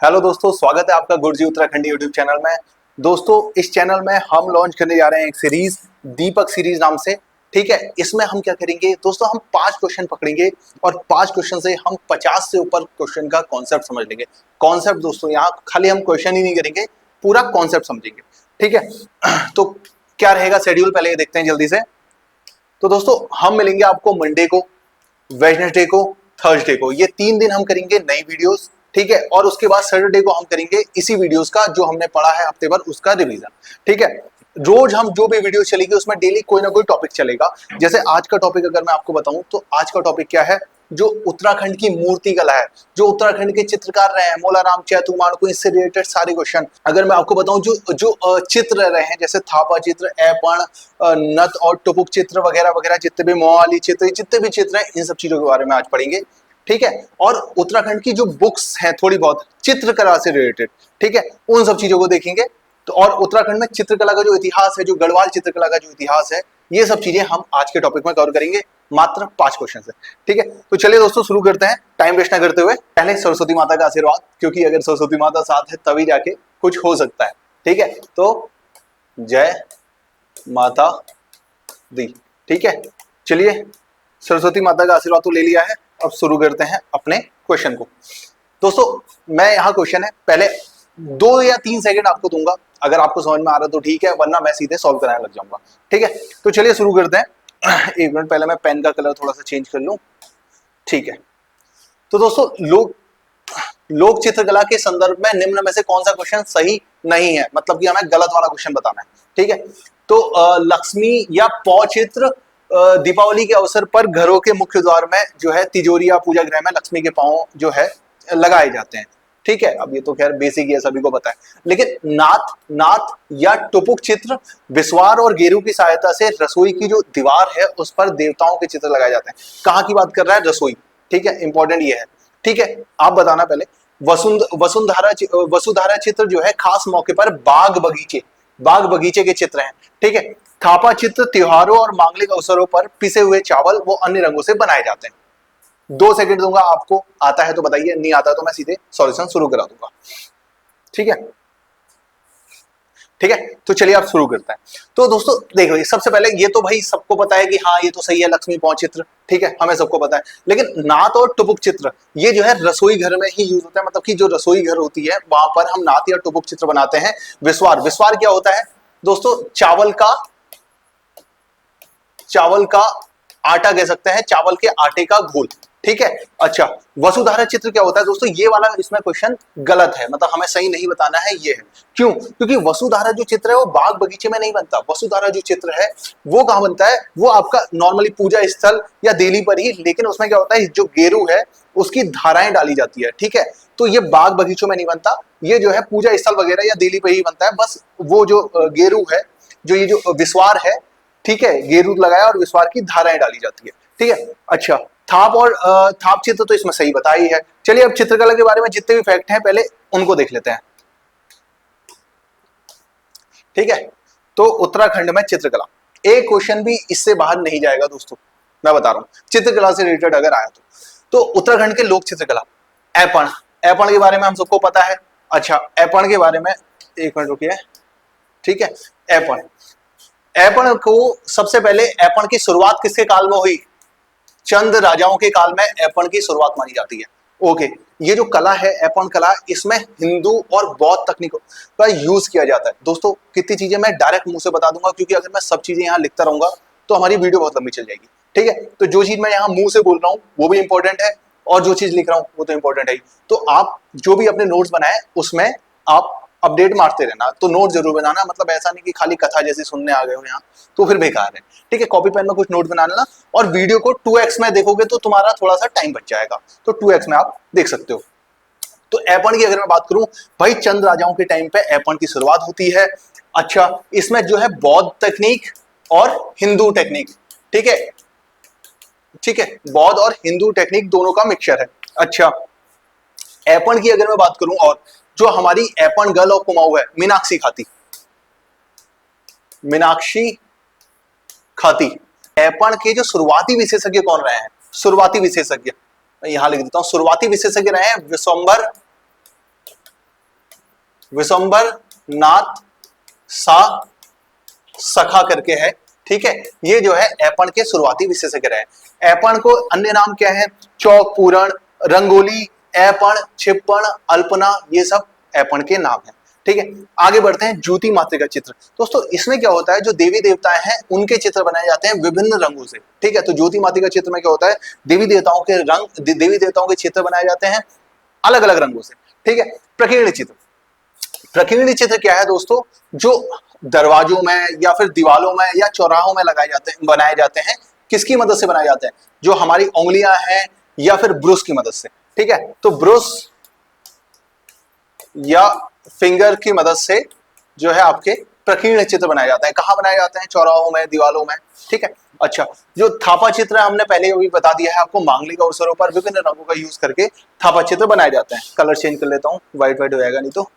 Hello दोस्तों, स्वागत है आपका गुरुजी उत्तराखंडी यूट्यूब चैनल में। दोस्तों, इस चैनल में हम लॉन्च करने जा रहे हैं एक सीरीज, दीपक सीरीज नाम से। ठीक है, इसमें हम क्या करेंगे दोस्तों, हम 5 क्वेश्चन पकड़ेंगे और 5 क्वेश्चन से हम 50 से ऊपर क्वेश्चन का कॉन्सेप्ट समझ लेंगे। कॉन्सेप्ट दोस्तों, यहाँ खाली हम क्वेश्चन ही नहीं करेंगे, पूरा कॉन्सेप्ट समझेंगे। ठीक है, तो क्या रहेगा शेड्यूल, पहले ये देखते हैं जल्दी से। तो दोस्तों, हम मिलेंगे आपको मंडे को, वेडनेसडे को, थर्सडे को। ये 3 दिन हम करेंगे नई वीडियोस। ठीक है, और उसके बाद सैटरडे को हम करेंगे इसी वीडियोस का जो हमने पढ़ा है हफ्ते भर उसका रिवीजन। ठीक है, रोज हम जो भी वीडियो चलेगी उसमें डेली कोई ना कोई टॉपिक चलेगा। जैसे आज का टॉपिक अगर मैं आपको बताऊं तो आज का टॉपिक क्या है, जो उत्तराखंड की मूर्ति कला है, जो उत्तराखंड के चित्रकार रहे हैं मोलाराम चैतु माणको, इससे रिलेटेड सारे क्वेश्चन अगर मैं आपको बताऊं, जो चित्र रहे हैं, जैसे थापा चित्र, ऐपण, नत और टुपुक चित्र वगैरह वगैरह, जितने भी मोहाली चित्र, जितने भी चित्र हैं, इन सब चीजों के बारे में आज पढ़ेंगे। ठीक है, और उत्तराखंड की जो बुक्स हैं थोड़ी बहुत चित्रकला से रिलेटेड, ठीक है, उन सब चीजों को देखेंगे। तो और उत्तराखंड में चित्रकला का जो इतिहास है, जो गढ़वाल चित्रकला का जो इतिहास है, ये सब चीजें हम आज के टॉपिक में कवर करेंगे, मात्र 5 क्वेश्चन से। ठीक है, तो चलिए दोस्तों शुरू करते हैं टाइम वेस्ट ना करते हुए। पहले सरस्वती माता का आशीर्वाद, क्योंकि अगर सरस्वती माता साथ है तभी जाके कुछ हो सकता है। ठीक है, तो जय माता दी। ठीक है, चलिए सरस्वती माता का आशीर्वाद तो ले लिया है, अब शुरू करते हैं अपने क्वेश्चन को। दोस्तों, मैं यहाँ क्वेश्चन है, पहले 2 या 3 सेकंड आपको दूंगा, अगर आपको समझ में आ रहा तो ठीक है, वरना मैं सीधे सॉल्व कराने लग जाऊंगा। ठीक है, तो चलिए शुरू करते हैं। 1 मिनट, पहले मैं पेन का कलर थोड़ा सा चेंज कर लूं। ठीक है, तो दोस्तों, लोक चित्रकला के संदर्भ में निम्न में से कौन सा क्वेश्चन सही नहीं है, मतलब कि हमें गलत वाला क्वेश्चन बताना है। ठीक है, तो लक्ष्मी या पौ चित्र दीपावली के अवसर पर घरों के मुख्य द्वार में जो है तिजोरी या पूजा गृह में लक्ष्मी के पांव जो है लगाए जाते हैं। ठीक है, अब ये तो खैर बेसिक है, सभी को पता है। लेकिन नाथ या टुपुक चित्र विस्वार और गेरू की सहायता से रसोई की जो दीवार है उस पर देवताओं के चित्र लगाए जाते हैं। कहाँ की बात कर रहा है? रसोई। ठीक है, इंपॉर्टेंट ये है। ठीक है, आप बताना पहले। वसुधारा चित्र जो है खास मौके पर बाग बगीचे के चित्र हैं। ठीक है, थापा चित्र त्योहारों और मांगलिक अवसरों पर पिसे हुए चावल वो अन्य रंगों से बनाए जाते हैं। 2 सेकंड दूंगा आपको, आता है तो बताइए, नहीं आता तो मैं सीधे सॉल्यूशन शुरू करा दूंगा। ठीक है, ठीक है, तो चलिए आप शुरू करते हैं। तो दोस्तों देख लो, सबसे पहले ये तो भाई सबको पता है कि हाँ ये तो सही है, लक्ष्मी पौ चित्र। ठीक है, हमें सबको पता है। लेकिन नाथ और टुपुक चित्र ये जो है रसोई घर में ही यूज होता है, मतलब कि जो रसोई घर होती है वहां पर हम नाथ या टुपुक चित्र बनाते हैं। विस्वार क्या होता है दोस्तों? चावल का आटा कह सकते हैं, चावल के आटे का घोल। ठीक है, अच्छा, वसुधारा चित्र क्या होता है दोस्तों? ये वाला इसमें क्वेश्चन गलत है, मतलब हमें सही नहीं बताना है, ये है। क्यों? क्योंकि वसुधारा जो चित्र है वो बाग बगीचे में नहीं बनता। वसुधारा जो चित्र है वो कहाँ बनता है? वो आपका नॉर्मली पूजा स्थल या देली पर ही, लेकिन उसमें क्या होता है, जो गेरू है उसकी धाराएं डाली जाती है। ठीक है, तो ये बाग बगीचों में नहीं बनता, ये जो है पूजा स्थल वगैरह या देली पर ही बनता है। बस वो जो गेरू है, जो ये जो विस्वार है, ठीक है, गेरू लगाया और विस्वार की धाराएं डाली जाती है। ठीक है, अच्छा, थाप चित्र तो इसमें सही बताया ही है। चलिए अब चित्रकला के बारे में जितने भी फैक्ट हैं पहले उनको देख लेते हैं। ठीक है, तो उत्तराखंड में चित्रकला, एक क्वेश्चन भी इससे बाहर नहीं जाएगा दोस्तों, मैं बता रहा हूं, चित्रकला से रिलेटेड अगर आया तो उत्तराखंड के लोक चित्रकला, ऐपण के बारे में हम सबको पता है। अच्छा, ऐपण के बारे में 1 मिनट रुकिए। ठीक है, ऐपण को सबसे पहले ऐपण की शुरुआत किसके काल में हुई? चंद राजाओं के काल में ऐपण की शुरुआत मानी जाती है। ओके, ये जो कला है ऐपण कला, इसमें हिंदू और बौद्ध तकनीकों का यूज किया जाता है। दोस्तों कितनी चीजें मैं डायरेक्ट मुंह से बता दूंगा, क्योंकि अगर मैं सब चीजें यहाँ लिखता रहूंगा तो हमारी वीडियो बहुत लंबी चल जाएगी। ठीक है, तो जो चीज मैं यहाँ मुंह से बोल रहा हूँ वो भी इंपॉर्टेंट है, और जो चीज लिख रहा हूँ वो तो इंपॉर्टेंट है ही। तो आप जो भी अपने नोट्स बनाए उसमें आप अपडेट मारते रहना, तो नोट जरूर बनाना, मतलब ऐसा नहीं कि खाली कथा जैसी सुनने आ गए हो यहाँ, तो फिर बेकार है। ठीक है, कॉपी पेन में कुछ नोट बना लेना, और वीडियो को 2x में देखोगे तो तुम्हारा थोड़ा सा टाइम बच जाएगा, तो 2x में आप देख सकते हो। तो ऐपण की अगर मैं बात करूं भाई, चंद राजाओं के टाइम पे ऐपण की शुरुआत होती है। अच्छा, इसमें जो है बौद्ध तकनीक और हिंदू टेक्निक, ठीक है, ठीक है, बौद्ध और हिंदू टेक्निक दोनों का मिक्सचर है। अच्छा, ऐपण की अगर मैं बात करूं, और जो हमारी ऐपण गर्ल ऑफ कुमाऊं है, मीनाक्षी खाती, ऐपण के जो शुरुआती विशेषज्ञ कौन रहे हैं? शुरुआती विशेषज्ञ मैं यहां लिख देता हूं, शुरुआती विशेषज्ञ रहे हैं विश्वंभर विशंबर नाथ सा सखा करके है, ठीक है। ये जो है ऐपण के शुरुआती विशेषज्ञ रहे। ऐपण को अन्य नाम क्या है? चौक पूरण, रंगोली, ऐपण, छिप्पण, अल्पना, ये सब ऐपण के नाम है, ठीक है। आगे बढ़ते हैं ज्योति मातृका चित्र। दोस्तों इसमें क्या होता है, जो देवी देवता हैं उनके चित्र बनाए जाते हैं विभिन्न रंगों से, ठीक है। तो ज्योति मातृका चित्र में क्या होता है, देवी देवताओं के रंग, देवी देवताओं के चित्र बनाए जाते हैं अलग अलग रंगों से, ठीक है। प्रकीर्णन चित्र, प्रकीर्णन चित्र क्या है दोस्तों, जो दरवाजों में या फिर दीवालों में या चौराहों में लगाए जाते हैं, बनाए जाते हैं, किसकी मदद से बनाए जाते हैं? जो हमारी उंगलियां हैं या फिर ब्रश की मदद से, ठीक है। तो ब्रश या फिंगर की मदद से जो है आपके प्रकीर्णन चित्र बनाए जाते हैं। कहां बनाए जाते हैं? चौराहों में, दीवालों में, ठीक है। अच्छा, जो थापा चित्र हमने पहले भी बता दिया है आपको, मांगलिक अवसरों पर विभिन्न रंगों का यूज करके थापा चित्र बनाए जाते हैं। कलर चेंज कर लेता हूं, व्हाइट व्हाइट हो जाएगा नहीं तो,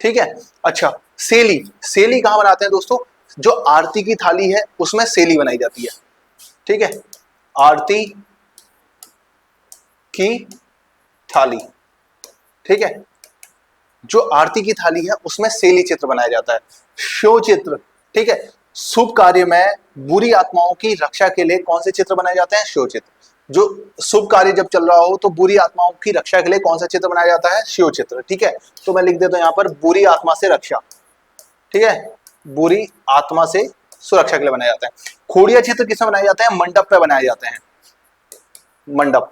ठीक है। अच्छा, सेली, सेली कहां बनाते हैं दोस्तों? जो आरती की थाली है उसमें सेली बनाई जाती है, ठीक है। आरती की थाली, ठीक है, जो आरती की थाली है उसमें सेली चित्र बनाया जाता है। शो चित्र, ठीक है, शुभ कार्य में बुरी आत्माओं की रक्षा के लिए कौन से चित्र बनाए जाते हैं? शो चित्र। जो शुभ कार्य जब चल रहा हो तो बुरी आत्माओं की रक्षा के लिए कौन सा चित्र बनाया जाता है? शिव चित्र, ठीक है। तो मैं लिख देता हूं यहां पर बुरी आत्मा से रक्षा, ठीक है, बुरी आत्मा से सुरक्षा के लिए बनाया जाता है। खोड़िया चित्र किसमें बनाए जाते हैं? मंडप पे बनाए जाते हैं, मंडप,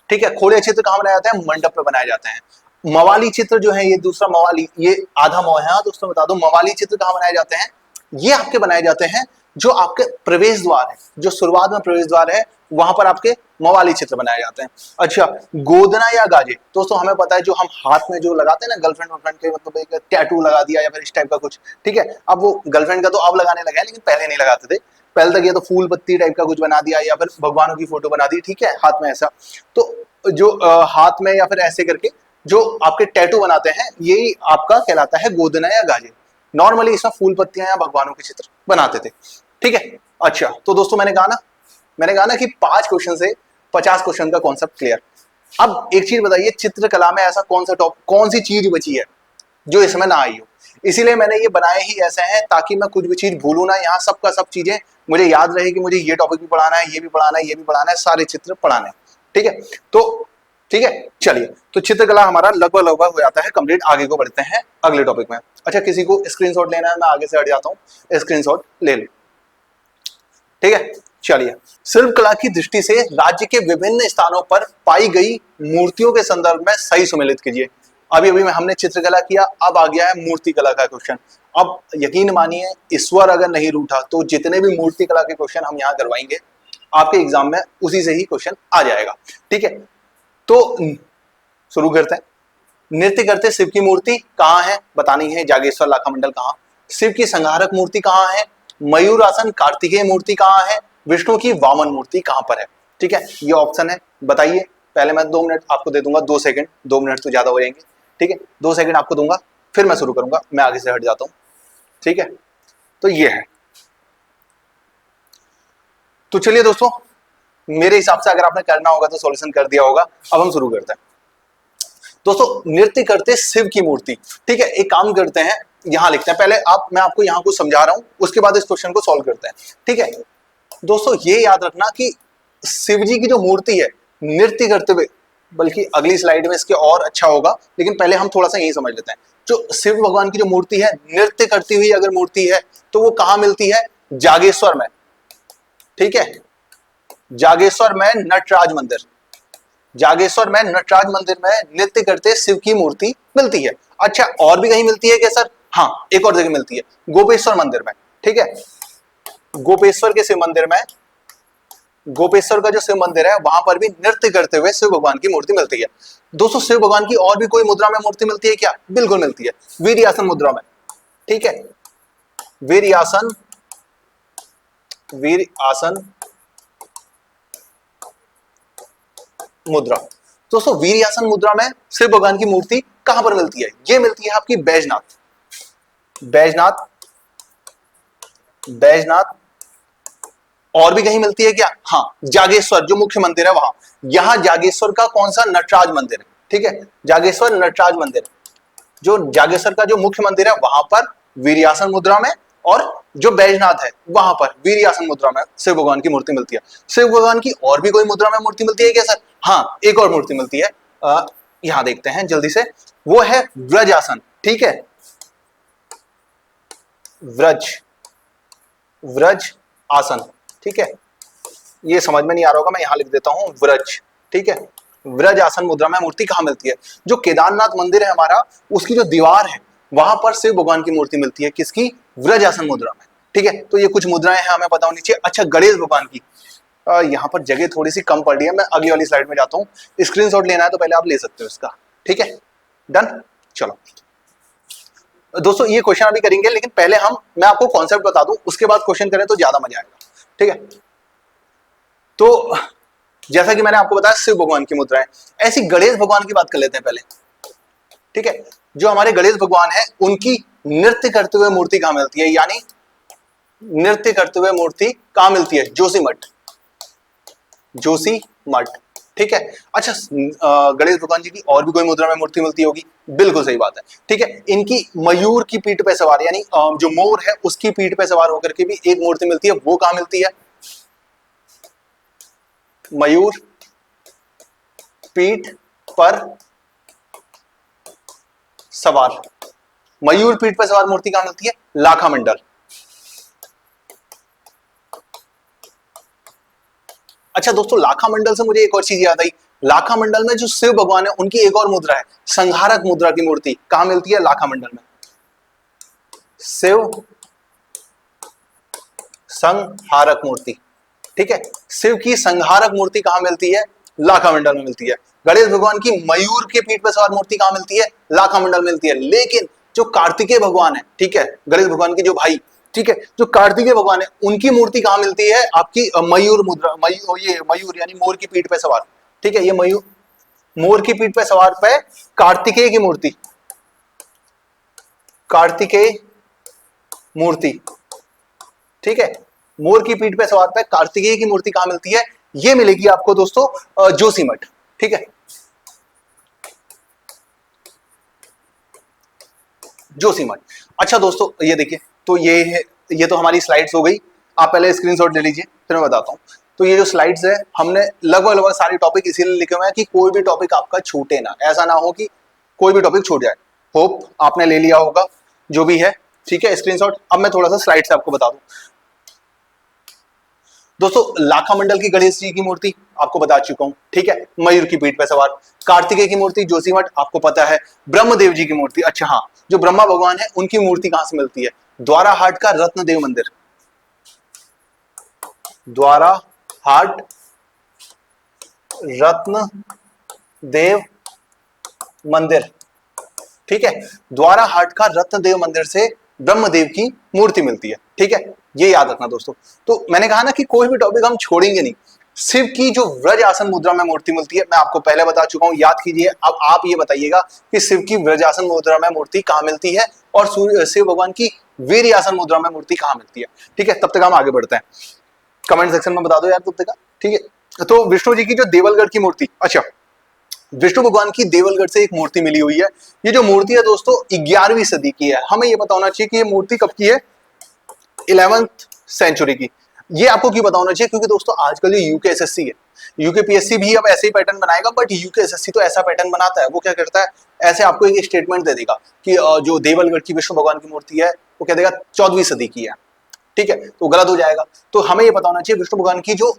ठीक है। खोड़िया चित्र कहां बनाए जाते हैं? मंडप पे बनाए जाते हैं। मवाली चित्र जो है, ये दूसरा मवाली, ये आधा मौ है दोस्तों, बता दो मवाली चित्र कहां बनाए जाते हैं? ये आपके बनाए जाते हैं जो आपके प्रवेश द्वार है, जो शुरुआत में प्रवेश द्वार है वहां पर आपके मवाली चित्र बनाए जाते हैं। अच्छा, गोदना या गाजे, दोस्तों हमें पता है जो हम हाथ में जो लगाते हैं ना गर्लफ्रेंड वर्लफ्रेंड के, मतलब एक टैटू लगा दिया या फिर इस टाइप का कुछ, ठीक है। अब वो गर्लफ्रेंड का तो अब लगाने लगे हैं, लेकिन पहले नहीं लगाते थे। पहले तक ये तो फूल पत्ती टाइप का कुछ बना दिया या फिर भगवानों की फोटो बना दी, ठीक है, हाथ में ऐसा। तो जो हाथ में या फिर ऐसे करके जो आपके टैटू बनाते हैं, यही आपका कहलाता है गोदना या गाजे। नॉर्मली इसमें फूल पत्तियां या भगवानों के चित्र बनाते थे, ठीक है। अच्छा, तो दोस्तों मैंने कहा ना कि 5 क्वेश्चन से 50 क्वेश्चन का कॉन्सेप्ट क्लियर। अब एक चीज बताइए, चित्रकला में ऐसा कौन सा टॉप, कौन सी चीज बची है जो इसमें ना आई हो? इसीलिए मैंने ये बनाए ही ऐसे हैं ताकि मैं कुछ भी चीज भूलू ना। यहाँ सबका सब चीजें मुझे याद रहे कि मुझे ये टॉपिक भी पढ़ाना है, ये भी पढ़ाना है, ये भी पढ़ाना है, सारे चित्र पढ़ाने हैं, ठीक है। तो ठीक है, चलिए, तो चित्रकला हमारा लगभग हो जाता है कंप्लीट। आगे को बढ़ते हैं अगले टॉपिक में। अच्छा, किसी को स्क्रीनशॉट लेना है, मैं आगे से हट जाता हूँ, स्क्रीनशॉट ले लो, ठीक है। चलिए, शिल्पकला की दृष्टि से राज्य के विभिन्न स्थानों पर पाई गई मूर्तियों के संदर्भ में सही सुमेलित कीजिए। अभी अभी में हमने चित्रकला किया, अब आ गया है मूर्तिकला का क्वेश्चन। अब यकीन मानिए, ईश्वर अगर नहीं रूठा तो जितने भी मूर्तिकला के क्वेश्चन हम यहाँ करवाएंगे आपके एग्जाम में उसी से ही क्वेश्चन आ जाएगा, ठीक है। तो शुरू करते हैं। नृत्य करते शिव की मूर्ति कहाँ है? बतानी है। जागेश्वर लाखा मंडल कहाँ? शिव की संहारक मूर्ति कहाँ है? मयूरासन कार्तिकेय मूर्ति कहाँ है? विष्णु की वामन मूर्ति कहाँ पर है? ठीक है, ये ऑप्शन है, बताइए। पहले मैं 2 मिनट आपको दे दूंगा, 2 सेकंड, 2 मिनट तो ज्यादा हो जाएंगे, ठीक है। 2 सेकंड आपको दूंगा, फिर मैं शुरू करूंगा, मैं आगे से हट जाता हूं, ठीक है। तो ये है। तो चलिए दोस्तों, मेरे हिसाब से अगर आपने करना होगा तो सॉल्यूशन कर दिया होगा। अब हम शुरू करते हैं। दोस्तों, नृत्य करते शिव की मूर्ति, ठीक है। एक काम करते हैं, यहां लिखते हैं पहले। मैं आपको यहां कुछ समझा रहा हूं, उसके बाद इस क्वेश्चन को सॉल्व करते हैं, ठीक है। दोस्तों ये याद रखना कि शिव जी की जो मूर्ति है नृत्य करते हुए, बल्कि अगली स्लाइड में इसके और अच्छा होगा, लेकिन पहले हम थोड़ा सा यही समझ लेते हैं। जो शिव भगवान की जो मूर्ति है नृत्य करती हुई अगर मूर्ति है तो वो कहां मिलती है? जागेश्वर में, ठीक है। जागेश्वर में नटराज मंदिर, जागेश्वर में नटराज मंदिर में नृत्य करते शिव की मूर्ति मिलती है। अच्छा, और भी कहीं मिलती है क्या सर? हाँ, एक और जगह मिलती है, गोपेश्वर मंदिर में, ठीक है। गोपेश्वर के शिव मंदिर में, गोपेश्वर का जो शिव मंदिर है वहां पर भी नृत्य करते हुए शिव भगवान की मूर्ति मिलती है। दोस्तों, शिव भगवान की और भी कोई मुद्रा में मूर्ति मिलती है क्या? बिल्कुल मिलती है, वीर्यासन मुद्रा में, ठीक है। वीर्यासन, वीर्यासन मुद्रा। दोस्तों, वीर्यासन मुद्रा में शिव भगवान की मूर्ति कहां पर मिलती है? ये मिलती है आपकी बैजनाथ, बैजनाथ, बैजनाथ। और भी कहीं मिलती है क्या? हाँ, जागेश्वर जो मुख्य मंदिर है वहां। यहां जागेश्वर का कौन सा? नटराज मंदिर है, ठीक है। जागेश्वर नटराज मंदिर, जो जागेश्वर का जो मुख्य मंदिर है वहां पर वीर्यासन मुद्रा में, और जो बैजनाथ है वहां पर वीर्यासन मुद्रा में शिव भगवान की मूर्ति मिलती है। शिव भगवान की और भी कोई मुद्रा में मूर्ति मिलती है क्या सर? हाँ, एक और मूर्ति मिलती है, यहां देखते हैं जल्दी से, वो है व्रज आसन। ठीक है, व्रज व्रज आसन। ठीक है, ये समझ में नहीं आ रहा होगा, मैं यहां लिख देता हूं व्रज। ठीक है, व्रज आसन मुद्रा में मूर्ति कहां मिलती है? जो केदारनाथ मंदिर है हमारा, उसकी जो दीवार है वहां पर शिव भगवान की मूर्ति मिलती है। किसकी? व्रज आसन मुद्रा में। ठीक है, तो ये कुछ मुद्राएं हैं, हमें पता होनी चाहिए। अच्छा, गणेश भगवान की, यहाँ पर जगह थोड़ी सी कम पड़ रही है, मैं अगली वाली स्लाइड में जाता हूँ। स्क्रीनशॉट लेना है तो पहले आप ले सकते हो इसका। ठीक है, डन। चलो दोस्तों, ये क्वेश्चन अभी करेंगे, लेकिन पहले मैं आपको कॉन्सेप्ट बता दूं, उसके बाद क्वेश्चन करें तो ज्यादा मजा आएगा। ठीक है, तो जैसा कि मैंने आपको बताया शिव भगवान की मुद्रा है, ऐसी गणेश भगवान की बात कर लेते हैं पहले। ठीक है, जो हमारे गणेश भगवान है उनकी नृत्य करते हुए मूर्ति कहां मिलती है? यानी नृत्य करते हुए मूर्ति कहां मिलती है? जोशीमठ, जोशीमठ। ठीक है, अच्छा, गणेश भगवान जी की और भी कोई मुद्रा में मूर्ति मिलती होगी? बिल्कुल सही बात है। ठीक है, इनकी मयूर की पीठ पे सवार, यानी जो मोर है उसकी पीठ पे सवार होकर के भी एक मूर्ति मिलती है, वो कहां मिलती है? मयूर पीठ पर सवार, मयूर पीठ पर सवार मूर्ति कहां मिलती है? लाखा मंडल। अच्छा दोस्तों, लाखा मंडल से मुझे एक और चीज याद आई। लाखा मंडल में जो शिव भगवान है उनकी एक और मुद्रा है, संहारक मुद्रा की मूर्ति कहां मिलती है? लाखा मंडल में। शिव संहारक मूर्ति। ठीक है, शिव की संहारक मूर्ति कहां मिलती है? लाखा मंडल में मिलती है। गणेश भगवान की मयूर के पीठ पर सवार मूर्ति कहां मिलती है? लाखा मंडल में मिलती है। लेकिन जो कार्तिकेय भगवान है, ठीक है, गणेश भगवान के जो भाई, ठीक है, जो कार्तिकेय भगवान है उनकी मूर्ति कहां मिलती है? आपकी मयूर मुद्रा, ये मयूर यानी मोर की पीठ पे सवार। ठीक है, ये मयूर, मोर की पीठ पे सवार पे कार्तिकेय की मूर्ति, कार्तिकेय मूर्ति। ठीक है, मोर की पीठ पे सवार पे कार्तिकेय की मूर्ति कहां मिलती है? ये मिलेगी आपको दोस्तों जोशीमठ। ठीक है, जोशीमठ। अच्छा दोस्तों, ये देखिए, तो ये तो हमारी स्लाइड्स हो गई। आप पहले स्क्रीनशॉट ले लीजिए, फिर मैं बताता हूँ। तो ये जो स्लाइड्स है, हमने लगभग सारे टॉपिक इसीलिए लिखे हुए हैं कि कोई भी टॉपिक आपका छूटे ना, ऐसा ना हो कि कोई भी टॉपिक छूट जाए। होप आपने ले लिया होगा जो भी है। ठीक है, स्क्रीनशॉट। अब मैं थोड़ा सा स्लाइड से आपको बता दूं। दोस्तों, लाखा मंडल की गणेश जी की मूर्ति आपको बता चुका हूं। ठीक है, मयूर की पीठ पर सवार। कार्तिकेय की मूर्ति जोशीमठ आपको पता है। ब्रह्मदेव जी की मूर्ति, अच्छा हाँ, जो ब्रह्मा भगवान है उनकी मूर्ति कहां से मिलती है? द्वारा हाट का रत्नदेव मंदिर, द्वारा हाट रत्न देव मंदिर। ठीक है, द्वारा हाट का रत्नदेव मंदिर से ब्रह्मदेव की मूर्ति मिलती है। ठीक है, ये याद रखना दोस्तों। तो मैंने कहा ना कि कोई भी टॉपिक हम छोड़ेंगे नहीं। शिव की जो व्रज आसन मुद्रा में मूर्ति मिलती है, मैं आपको पहले बता चुका हूं, याद कीजिए। अब आप ये बताइएगा कि शिव की व्रज आसन मुद्रा में मूर्ति कहां मिलती है, और शिव भगवान की वीर आसन मुद्रा में मूर्ति कहां मिलती है। ठीक है, तब तक हम आगे बढ़ते हैं। कमेंट सेक्शन में बता दो यार तब तक। ठीक है, तो विष्णु जी की जो देवलगढ़ की मूर्ति, अच्छा, विष्णु भगवान की देवलगढ़ से एक मूर्ति मिली हुई है। ये जो मूर्ति है दोस्तों 11वीं सदी की है। हमें ये पता होना चाहिए कि ये मूर्ति कब की है? 11th सेंचुरी की। ये आपको क्यों पता होना चाहिए? क्योंकि दोस्तों आजकल जो यूकेएसएससी है, यूकेपीएससी भी अब ऐसे ही पैटर्न बनाएगा, बट यूकेएसएससी तो ऐसा पैटर्न बनाता है, वो क्या करता है, ऐसे आपको एक स्टेटमेंट दे देगा कि जो देवलगढ़ की विष्णु भगवान की मूर्ति है वो कह देगा 14वीं सदी की है। ठीक है, तो गलत हो जाएगा। तो हमें ये पता होना चाहिए विष्णु भगवान की जो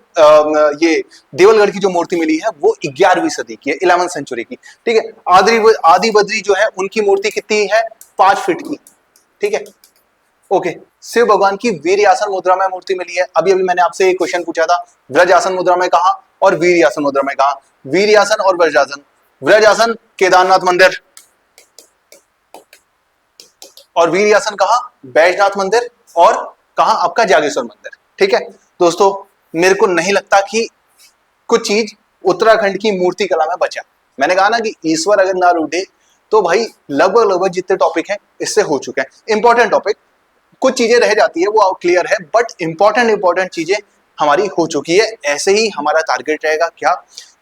ये देवलगढ़ की जो मूर्ति मिली है वो 11वीं सदी की है, 11th सेंचुरी की। ठीक है, आदि बद्री जो है उनकी मूर्ति कितनी है? 5 फीट की। ठीक है, ओके। शिव भगवान की वीर आसन मुद्रा में मूर्ति मिली है। अभी अभी मैंने आपसे एक क्वेश्चन पूछा था, व्रज आसन मुद्रा में कहा और वीर आसन मुद्रा में कहा? वीर आसन और व्रज आसन। व्रज आसन केदारनाथ मंदिर, और वीर आसन कहा? बैजनाथ मंदिर, और कहा आपका जागेश्वर मंदिर। ठीक है दोस्तों, मेरे को नहीं लगता कि कुछ चीज उत्तराखंड की मूर्ति कला में बचा। मैंने कहा ना कि ईश्वर अगर ना रूठे तो भाई लगभग जितने टॉपिक हैं इससे हो चुके हैं। इंपॉर्टेंट टॉपिक, कुछ चीजें रह जाती है वो क्लियर है, बट इंपॉर्टेंट चीजें हमारी हो चुकी है। ऐसे ही हमारा टारगेट रहेगा क्या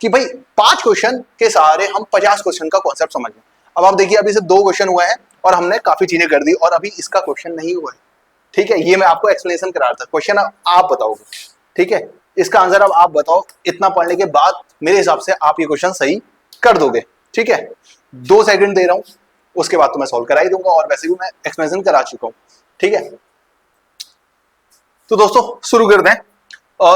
कि भाई 5 क्वेश्चन के सहारे हम 50 क्वेश्चन का कॉन्सेप्ट समझ लें। अब आप देखिए, अभी से 2 क्वेश्चन हुए हैं और हमने काफी चीजें कर दी, और अभी इसका क्वेश्चन नहीं हुआ है। ठीक है, ये मैं आपको एक्सप्लेनेशन करा रहा था, क्वेश्चन आप बताओगे। ठीक है, इसका आंसर अब आप बताओ। इतना पढ़ने के बाद मेरे हिसाब से आप ये क्वेश्चन सही कर दोगे। ठीक है, 2 सेकंड दे रहा हूं, उसके बाद तो मैं सॉल्व करा ही दूंगा, और वैसे भी मैं एक्सप्लेनेशन करा चुका हूं। ठीक है, तो दोस्तों शुरू कर दें।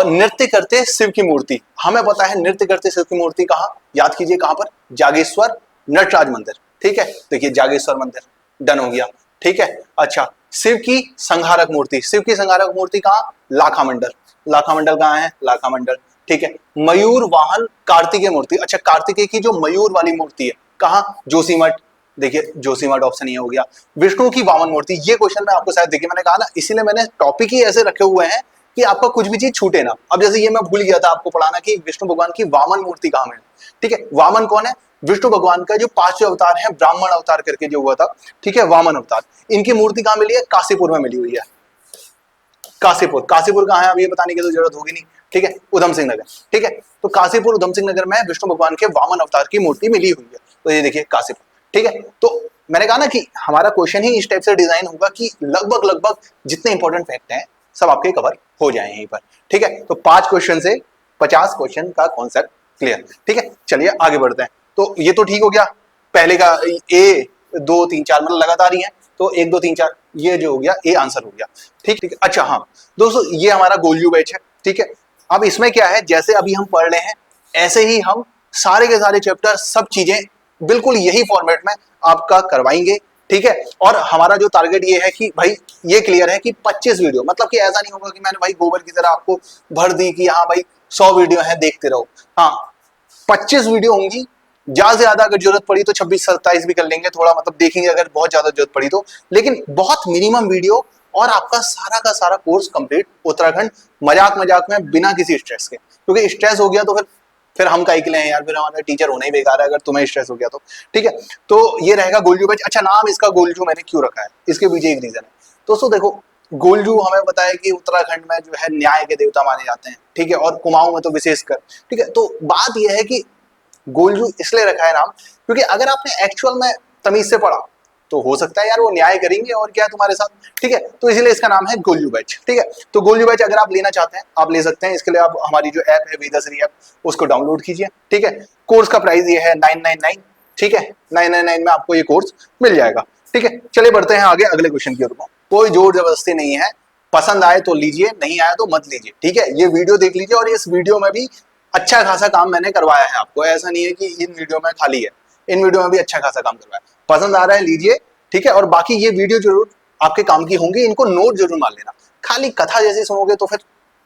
नृत्य करते शिव की मूर्ति, हमें पता है नृत्य करते शिव की मूर्ति कहाँ, याद कीजिए कहां पर, जागेश्वर नटराज मंदिर। ठीक है, देखिए जागेश्वर मंदिर डन हो गया। ठीक है, अच्छा, शिव की संहारक मूर्ति, शिव की संहारक मूर्ति कहाँ, लाखा मंडल। लाखा मंडल कहाँ है, लाखा मंडल। ठीक है, मयूर वाहन कार्तिकेय मूर्ति, अच्छा कार्तिकेय की जो मयूर वाली मूर्ति है कहाँ, जोशीमठ। देखिए जोशीमठ ऑप्शन ये हो गया। विष्णु की वामन मूर्ति, ये क्वेश्चन मैं आपको शायद, देखिए मैंने कहा ना, इसीलिए मैंने टॉपिक ही ऐसे रखे हुए हैं कि आपका कुछ भी चीज छूटे ना। अब जैसे ये मैं भूल गया था आपको पढ़ाना कि विष्णु भगवान की वामन मूर्ति कहाँ है। ठीक है, वामन कौन है, विष्णु भगवान का जो 5वें अवतार है, ब्राह्मण अवतार करके जो हुआ था। ठीक है, वामन अवतार, इनकी मूर्ति कहाँ मिली है, काशीपुर में मिली हुई है। काशीपुर, काशीपुर कहाँ है अब ये बताने की तो जरूरत होगी नहीं। ठीक है, उधम सिंह नगर। ठीक है, तो काशीपुर उधम सिंह नगर में विष्णु भगवान के वामन अवतार की मूर्ति मिली हुई है, तो ये देखिए काशीपुर। ठीक है, तो मैंने कहा ना कि हमारा क्वेश्चन ही इस टाइप से डिजाइन होगा कि लगभग लगभग जितने इंपॉर्टेंट फैक्ट हैं सब आपके कवर हो जाए यहीं पर। ठीक है, तो 5 क्वेश्चन से 50 क्वेश्चन का कॉन्सेप्ट क्लियर। ठीक है, चलिए आगे बढ़ते हैं। तो ये तो ठीक हो गया, पहले का ए 2 3 4 मतलब लगातार ही है, तो 1 2 3 4 ये जो हो गया ए आंसर हो गया। ठीक ठीक, अच्छा हाँ दोस्तों, ये हमारा गोल्यू बैच है। ठीक है, अब इसमें क्या है, जैसे अभी हम पढ़ रहे हैं ऐसे ही हम सारे के सारे चैप्टर सब चीजें बिल्कुल यही फॉर्मेट में आपका करवाएंगे। ठीक है, और हमारा जो टारगेट ये है कि भाई ये क्लियर है कि 25 वीडियो, मतलब कि ऐसा नहीं होगा कि मैंने भाई गोबर की तरह आपको भर दी कि हाँ भाई 100 वीडियो है देखते रहो। हाँ, 25 वीडियो होंगी, ज्यादा से ज्यादा अगर जरूरत पड़ी तो 26 27 भी कर लेंगे, थोड़ा मतलब देखेंगे अगर बहुत ज्यादा जरूरत पड़ी तो, लेकिन बहुत मिनिमम वीडियो और आपका सारा का सारा कोर्स कंप्लीट उत्तराखंड, मजाक मजाक में बिना किसी स्ट्रेस के, क्योंकि स्ट्रेस हो गया तो फिर हम काहे के लिए हैं यार, फिर हमारा टीचर होना ही बेकार है अगर तुम्हें स्ट्रेस हो गया तो। ठीक है, तो ये रहेगा गोल्जू बैच। अच्छा, नाम इसका गोल्जू मैंने क्यों रखा है, इसके पीछे एक रीजन है दोस्तों। देखो गोल्जू हमें पता है कि उत्तराखंड में जो है न्याय के देवता माने जाते हैं। ठीक है, और कुमाऊं में तो विशेषकर। ठीक है, तो बात यह है कि गोल्जू इसलिए रखा है नाम क्योंकि अगर आपने एक्चुअल में तमीज से पढ़ा तो हो सकता है यार वो न्याय करेंगे और क्या तुम्हारे साथ। ठीक है, तो इसीलिए इसका नाम है गोल्जू बैच। ठीक है, तो गोल्जू बैच अगर आप लेना चाहते हैं आप ले सकते हैं। इसके लिए आप हमारी जो ऐप है वेदाश्री ऐप, उसको डाउनलोड कीजिए। ठीक है, कोर्स का प्राइस ये है 999। ठीक है, 999 में आपको ये कोर्स मिल जाएगा। ठीक है, चलिए बढ़ते हैं आगे अगले क्वेश्चन की ओर। कोई जोर जबरदस्ती नहीं है, पसंद आए तो लीजिए, नहीं आया तो मत लीजिए। ठीक है, ये वीडियो देख लीजिए, और इस वीडियो में भी अच्छा खासा काम मैंने करवाया है आपको, ऐसा नहीं है कि इन वीडियो में खाली है, इन वीडियो में भी अच्छा खासा काम करवाया है। पसंद आ रहा है लीजिए। ठीक है, और बाकी ये वीडियो जरूर आपके काम की होंगी, इनको नोट जरूर मार लेना। खाली कथा जैसे सुनोगे तो फिर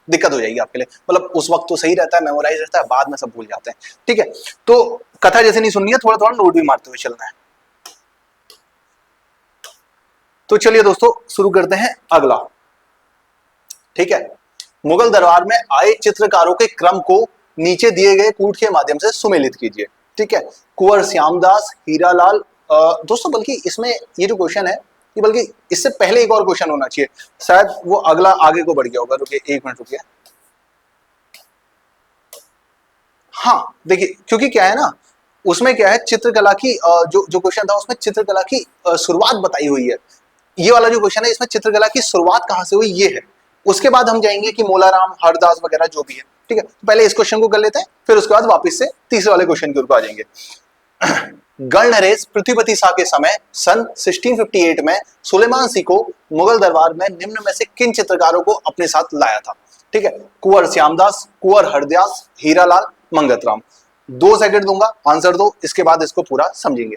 दिक्कत हो जाएगी आपके लिए, मतलब उस वक्त तो सही रहता है, मेमोराइज रहता है, बाद में सब भूल जाते हैं। ठीक है, तो कथा जैसे नहीं सुननी है, थोड़ा थोड़ा नोट भी मारते हुए चलना है। तो चलिए दोस्तों शुरू करते हैं अगला। ठीक है, मुगल दरबार में आए चित्रकारों के क्रम को नीचे दिए गए कूट के माध्यम से सुमेलित कीजिए। ठीक है, कुंवर श्यामदास, हीरालाल। दोस्तों बल्कि इसमें ये जो क्वेश्चन है ये बल्कि इससे पहले एक और क्वेश्चन होना चाहिए, शायद वो अगला आगे को बढ़ गया होगा। रुकिए 1 मिनट रुकिए। हाँ देखिए, क्योंकि क्या है ना, उसमें क्या है चित्रकला की जो क्वेश्चन था उसमें चित्रकला की शुरुआत बताई हुई है। ये वाला जो क्वेश्चन है इसमें चित्रकला की शुरुआत कहां से हुई ये है। उसके बाद हम जाएंगे कि मोलाराम, हरदास वगैरह जो भी है। ठीक है, तो पहले इस क्वेश्चन को कर लेते हैं, फिर उसके बाद वापस से तीसरे वाले क्वेश्चन की ओर आ जाएंगे। गढ़ नरेश पृथ्वीपति शाह के समय सन 1658 में सुलेमान सिंह को मुगल दरबार में निम्न में से किन चित्रकारों को अपने साथ लाया था। ठीक है, कुंवर श्यामदास, कुंवर हरदास, हीरालाल, मंगतराम। 2 सेकंड दूंगा, आंसर दो, इसके बाद इसको पूरा समझेंगे।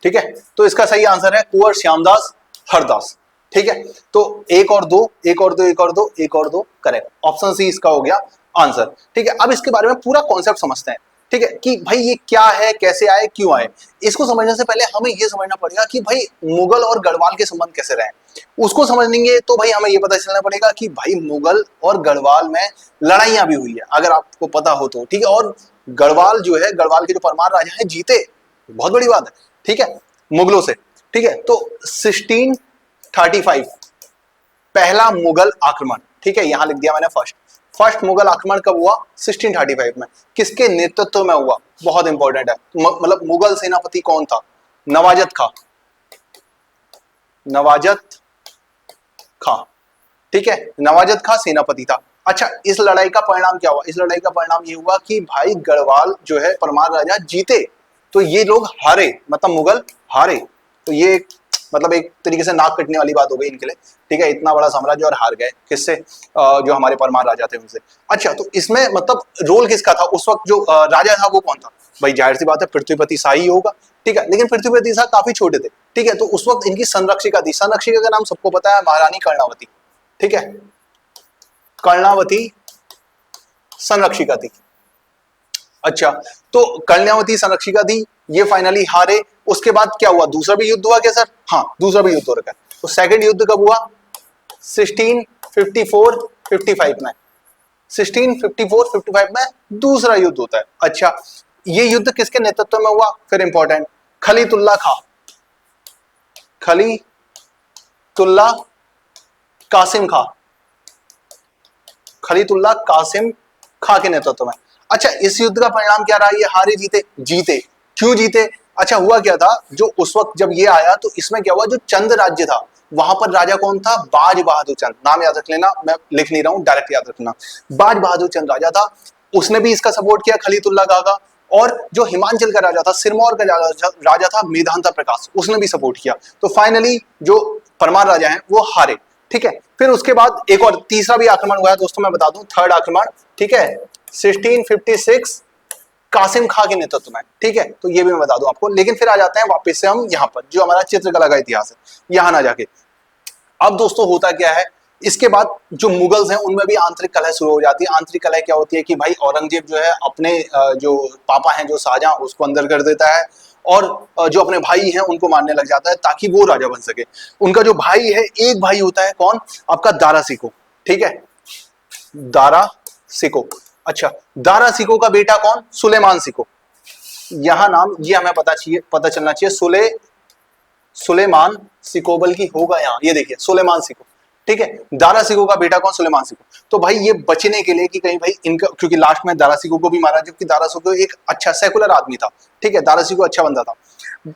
ठीक है, तो इसका सही आंसर है कुंवर श्यामदास, हरदास। ठीक है, तो 1 और 2, 1 और 2, 1 और 2, 1 और 2 करेक्ट, ऑप्शन सी इसका हो गया आंसर। ठीक है, अब इसके बारे में पूरा कॉन्सेप्ट समझते हैं। ठीक है, कि भाई ये क्या है, कैसे आए, क्यों आए। इसको समझने से पहले हमें ये समझना पड़ेगा कि भाई मुगल और गढ़वाल के संबंध कैसे रहे। उसको समझेंगे तो भाई हमें ये पता चलना पड़ेगा कि भाई मुगल और गढ़वाल में लड़ाइयां भी हुई है, अगर आपको पता हो तो। ठीक है, और गढ़वाल जो है, गढ़वाल के जो परमार राजा है जीते, बहुत बड़ी बात है। ठीक है, मुगलों से। ठीक है, तो 1635 पहला मुगल आक्रमण। ठीक है, यहां लिख दिया मैंने फर्स्ट। फर्स्ट मुगल आक्रमण कब हुआ? 1635 में। किसके नेतृत्व में हुआ? बहुत इंपॉर्टेंट है। मतलब मुगल सेनापति कौन था? नवाजत खां। नवाजत खां, ठीक है, नवाजत खां सेनापति था। अच्छा, इस लड़ाई का परिणाम क्या हुआ? इस लड़ाई का परिणाम ये हुआ कि भाई गढ़वाल जो है परमार राजा जीते, तो ये लोग हारे, मतलब मुगल हारे। तो ये मतलब एक तरीके से नाक कटने वाली बात हो गई इनके लिए, ठीक है, इतना बड़ा साम्राज्य और हार गए। किससे? जो हमारे परमार राजा थे उनसे। अच्छा, तो इसमें मतलब रोल किसका था उस वक्त? जो राजा था वो कौन था? भाई जाहिर सी बात है पृथ्वीपति शाही होगा, ठीक है, लेकिन पृथ्वीपति शाह काफी छोटे थे, ठीक है, तो उस वक्त इनकी संरक्षिका थी। संरक्षिका का नाम सबको पता है, महारानी कर्णावती, ठीक है, कर्णावती संरक्षिका थी। अच्छा, तो कर्णावती संरक्षिका थी, ये फाइनली हारे। उसके बाद क्या हुआ? दूसरा भी युद्ध हुआ क्या सर? हाँ, दूसरा भी युद्ध हो रखा है। तो सेकंड युद्ध कब हुआ? 1654-55 में। 1654-55 में दूसरा युद्ध होता है। अच्छा, ये युद्ध किसके नेतृत्व में हुआ? फिर इंपॉर्टेंट, खलीतुल्ला खां, खलीतुल्ला कासिम खां, खलीतुल्ला कासिम खां के नेतृत्व में। अच्छा, इस युद्ध का परिणाम क्या रहा? ये हारे जीते? जीते। क्यों जीते? अच्छा, हुआ क्या था, जो उस वक्त जब ये आया तो इसमें क्या हुआ, जो चंद राज्य था वहां पर राजा कौन था? बाज बहादुर चंद। नाम याद रख लेना, मैं लिख नहीं रहा हूं, डायरेक्ट याद रखना। बाज बहादुर चंद राजा था, उसने भी इसका सपोर्ट किया खलीतुल्ला खां का। और जो हिमाचल का राजा था, सिरमौर का राजा था मेधांता प्रकाश, उसने भी सपोर्ट किया। तो फाइनली जो परमार राजा हैं वो हारे, ठीक है। फिर उसके बाद एक और तीसरा भी आक्रमण हुआ है दोस्तों, मैं बता दूं, थर्ड आक्रमण, ठीक है, 1656 कासिम खां के नेतृत्व में, ठीक है, तो ये भी मैं बता दूं आपको। लेकिन फिर आ जाते हैं वापस से हम यहाँ पर, जो हमारा चित्रकला का इतिहास है, यहाँ ना जाके। अब दोस्तों होता क्या है, इसके बाद जो मुगल्स हैं उनमें भी आंतरिक कलह शुरू हो जाती है। आंतरिक कलह क्या होती है कि भाई औरंगजेब जो है अपने जो पापा हैं जो शाहजहां, उसको अंदर कर देता है, और जो अपने भाई हैं उनको मारने लग जाता है ताकि वो राजा बन सके। उनका जो भाई है, एक भाई होता है, कौन? आपका दारा सिको, ठीक है, दारा सिको। अच्छा, दारा सिको का बेटा कौन? सुलेमान सिको। यहां नाम ये हमें पता चलना चाहिए। सुलेमान सिको, बल्कि होगा यहाँ, ये देखिए सुलेमान सिको, ठीक है, दारा सिको का बेटा कौन? सुलेमान सिको। तो भाई ये बचने के लिए कि कहीं भाई इनका, क्योंकि लास्ट में दारा सिको को भी मारा, जबकि दारा सिको एक अच्छा सेकुलर आदमी था, ठीक है, दारा सिको अच्छा बंदा था।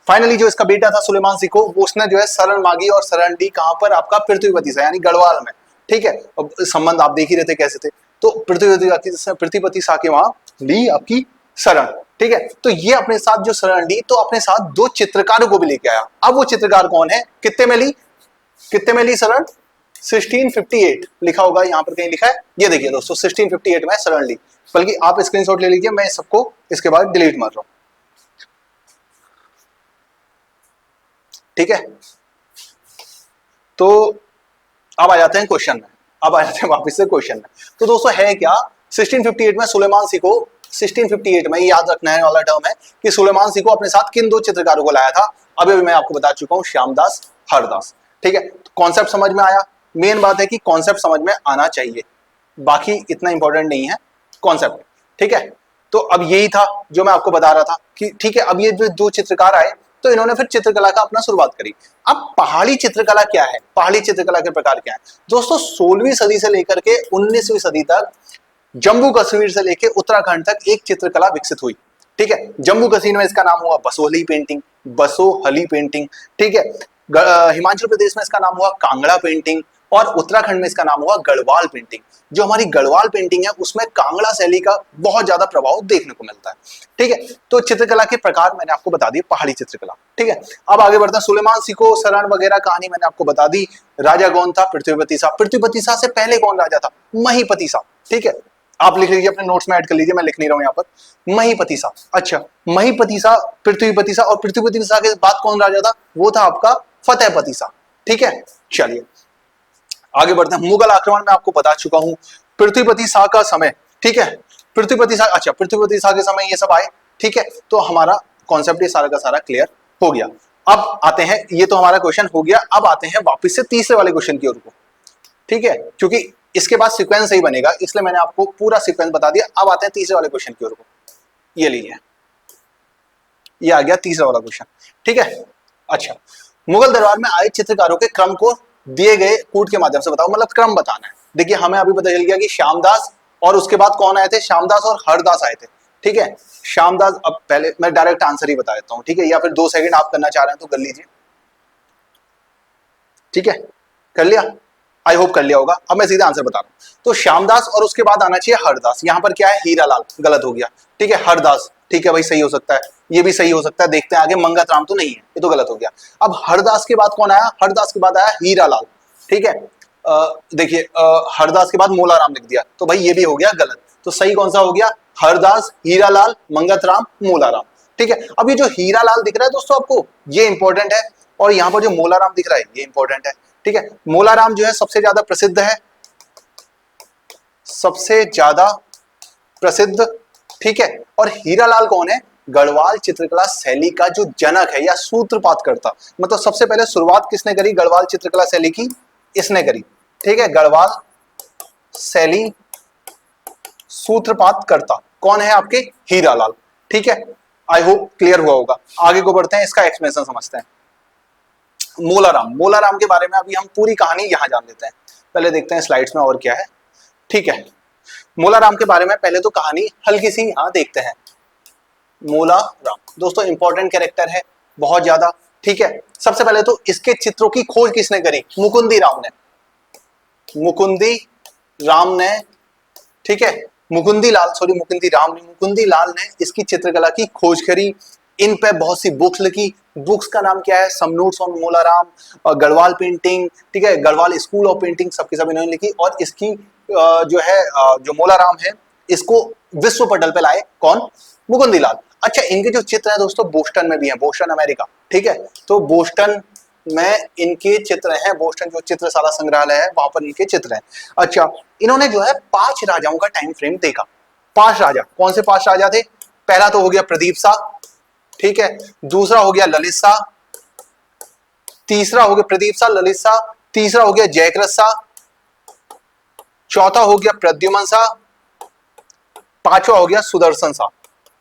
फाइनली जो इसका बेटा था सुलेमान सिको, वो उसने जो है शरण मांगी, और शरण ली कहां पर? आपका पृथ्वीपति से, यानी गढ़वाल में, ठीक है। अब संबंध आप देख ही रहे थे कैसे थे। तो पृथ्वीपति शाह के वहां ली आपकी शरण, ठीक है। तो ये अपने साथ जो शरण ली, तो अपने साथ दो चित्रकारों को भी लेके आया। अब वो चित्रकार कौन है? कितने में ली? कितने में ली शरण? 1658 लिखा होगा, यहां पर कहीं लिखा है, ये देखिए दोस्तों, 1658 में शरण ली। बल्कि आप स्क्रीनशॉट ले लीजिए, मैं सबको इसके बाद डिलीट मार रहा हूं, ठीक है। तो अब आ जाते हैं क्वेश्चन में, अब आ जाते हैं वापस से क्वेश्चन में। तो दोस्तों है क्या, 1658 में सुलेमान सिको, 1658 में याद रखना है वाला टर्म है कि सुलेमान सिको अपने साथ किन दो चित्रकारों को लाया था? अभी मैं आपको बता चुका हूं, श्यामदास हरदास, ठीक है। तो कॉन्सेप्ट समझ में आया? मेन बात है कि कॉन्सेप्ट समझ में आना चाहिए, बाकी इतना इंपॉर्टेंट नहीं है कॉन्सेप्ट, ठीक है। तो अब यही था जो मैं आपको बता रहा था कि ठीक है, अब ये जो दो चित्रकार आए, तो इन्होंने फिर चित्रकला का अपना शुरुआत करी। अब पहाड़ी चित्रकला क्या है? पहाड़ी चित्रकला के प्रकार क्या है दोस्तों? 16वीं सदी से लेकर के 19वीं सदी तक जम्मू कश्मीर से लेकर उत्तराखंड तक एक चित्रकला विकसित हुई, ठीक है। जम्मू कश्मीर में इसका नाम हुआ बसोहली पेंटिंग, बसोहली पेंटिंग, ठीक है। हिमाचल प्रदेश में इसका नाम हुआ कांगड़ा पेंटिंग, और उत्तराखंड में इसका नाम हुआ गढ़वाल पेंटिंग। जो हमारी गढ़वाल पेंटिंग है उसमें कांगड़ा शैली का बहुत ज्यादा प्रभाव देखने को मिलता है, ठीक है। तो चित्रकला के प्रकार मैंने आपको बता दिए, पहाड़ी चित्रकला, ठीक है। अब आगे बढ़ते हैं। सुलेमान सिको, शरण वगैरह कहानी मैंने आपको बता दी। राजा कौन था? पृथ्वीपति शाह। पृथ्वीपति शाह से पहले कौन राजा था? महीपति शाह, ठीक है। आप लिख लीजिए, अपने नोट्स में ऐड कर लीजिए, मैं लिख नहीं रहा हूं यहाँ पर। महीपति शाह। अच्छा, महीपति शाह, पृथ्वीपति शाह, और पृथ्वीपति शाह के बाद कौन राजा था? वो था आपका फतेहपति शाह, ठीक है। चलिए आगे बढ़ते हैं। मुगल आक्रमण में आपको बता चुका हूं, पृथ्वीपति शाह का समय, ठीक है। पृथ्वीपति शाह, अच्छा, पृथ्वीपति शाह के समय ये सब आए, ठीक है। तो हमारा कॉन्सेप्ट ये सारा का सारा क्लियर हो गया। अब आते हैं, ये तो हमारा क्वेश्चन हो गया, अब आते हैं वापस से तीसरे वाले क्वेश्चन की ओर को, ठीक है, क्योंकि इसके बाद सीक्वेंस सही बनेगा, इसलिए मैंने आपको पूरा सीक्वेंस बता दिया। अब आते हैं तीसरे वाले क्वेश्चन की ओर को, ये लीजिए, ये आ गया तीसरा वाला क्वेश्चन, ठीक है। अच्छा, मुगल दरबार में आए चित्रकारों के क्रम को दिए गए कूट के माध्यम से बताओ, मतलब क्रम बताना है। देखिए हमें अभी पता चल गया कि श्यामदास और उसके बाद कौन आए थे? श्यामदास और हरदास आए थे। ठीक है, श्यामदास, अब पहले मैं डायरेक्ट आंसर ही बता देता हूं, ठीक है, या फिर 2 सेकंड आप करना चाह रहे हैं तो कर लीजिए। ठीक है, कर लिया, आई होप कर लिया होगा। अब मैं सीधा आंसर बता रहा हूं। तो श्यामदास और उसके बाद आना चाहिए हरदास। यहां पर क्या है? हीरालाल, गलत हो गया। ठीक है, हरदास, ठीक है भाई, सही हो सकता है, ये भी सही हो सकता है, देखते हैं आगे। मंगत राम तो नहीं है, ये तो गलत हो गया। अब हरदास के बाद कौन आया? हरदास के बाद आया हीरालाल। ठीक है, देखिए, हरदास के बाद मोलाराम लिख दिया, तो भाई ये भी हो गया गलत। तो सही कौन सा हो गया? हरदास, हीरालाल, मंगत राम, मोलाराम। ठीक है, अब ये जो हीरालाल दिख रहा है दोस्तों आपको, ये इंपॉर्टेंट है, और यहां पर जो मोलाराम दिख रहा है ये इंपॉर्टेंट है। ठीक है, मोलाराम जो है सबसे ज्यादा प्रसिद्ध है, सबसे ज्यादा प्रसिद्ध। ठीक है, और हीरालाल कौन है? गढ़वाल चित्रकला शैली का जो जनक है या सूत्रपात करता, मतलब सबसे पहले शुरुआत किसने करी गढ़वाल चित्रकला शैली की? इसने करी। ठीक है, गढ़वाल शैली सूत्रपात करता कौन है आपके? हीरालाल। ठीक है, आई होप क्लियर हुआ होगा। आगे को बढ़ते हैं, इसका एक्सप्लेनेशन समझते हैं। मोलाराम, मोलाराम के बारे में अभी हम पूरी कहानी यहां जान लेते हैं। पहले देखते हैं स्लाइड्स में और क्या है। ठीक है, मोलाराम के बारे में पहले तो कहानी हल्की सी यहां देखते हैं। मोलाराम दोस्तों इंपॉर्टेंट कैरेक्टर है बहुत ज्यादा। ठीक है, सबसे पहले तो इसके चित्रों की खोज किसने करी? मुकुंदी राम ने, मुकुंदी राम ने। ठीक है, मुकुंदी लाल, सॉरी मुकुंदी राम ने, मुकुंदी लाल ने इसकी चित्रकला की खोज करी। इन पे बहुत सी बुक्स लिखी। बुक्स का नाम क्या है? Some notes on Molaram, Garhwal painting. ठीक है, गढ़वाल स्कूल ऑफ पेंटिंग, सबकी सब इन्होंने लिखी। और इसकी जो है जो मोलाराम है, इसको विश्व पटल पे लाए कौन? मुकुंदी लाल। अच्छा, इनके जो चित्र है दोस्तों बोस्टन में भी है, बोस्टन अमेरिका। ठीक है, तो बोस्टन में इनके चित्र हैं, बोस्टन जो चित्रशाला संग्रहालय है वहां पर इनके चित्र हैं। अच्छा, इन्होंने जो है 5 राजाओं का टाइम फ्रेम देखा। 5 राजा, कौन से 5 राजा थे? पहला तो हो गया प्रदीप शाह। ठीक है, दूसरा हो गया ललित शाह, तीसरा हो गया प्रदीप शाह, ललित शाह, तीसरा हो गया जयकृत शाह, चौथा हो गया प्रद्युमन शाह, पांचवा हो गया सुदर्शन शाह।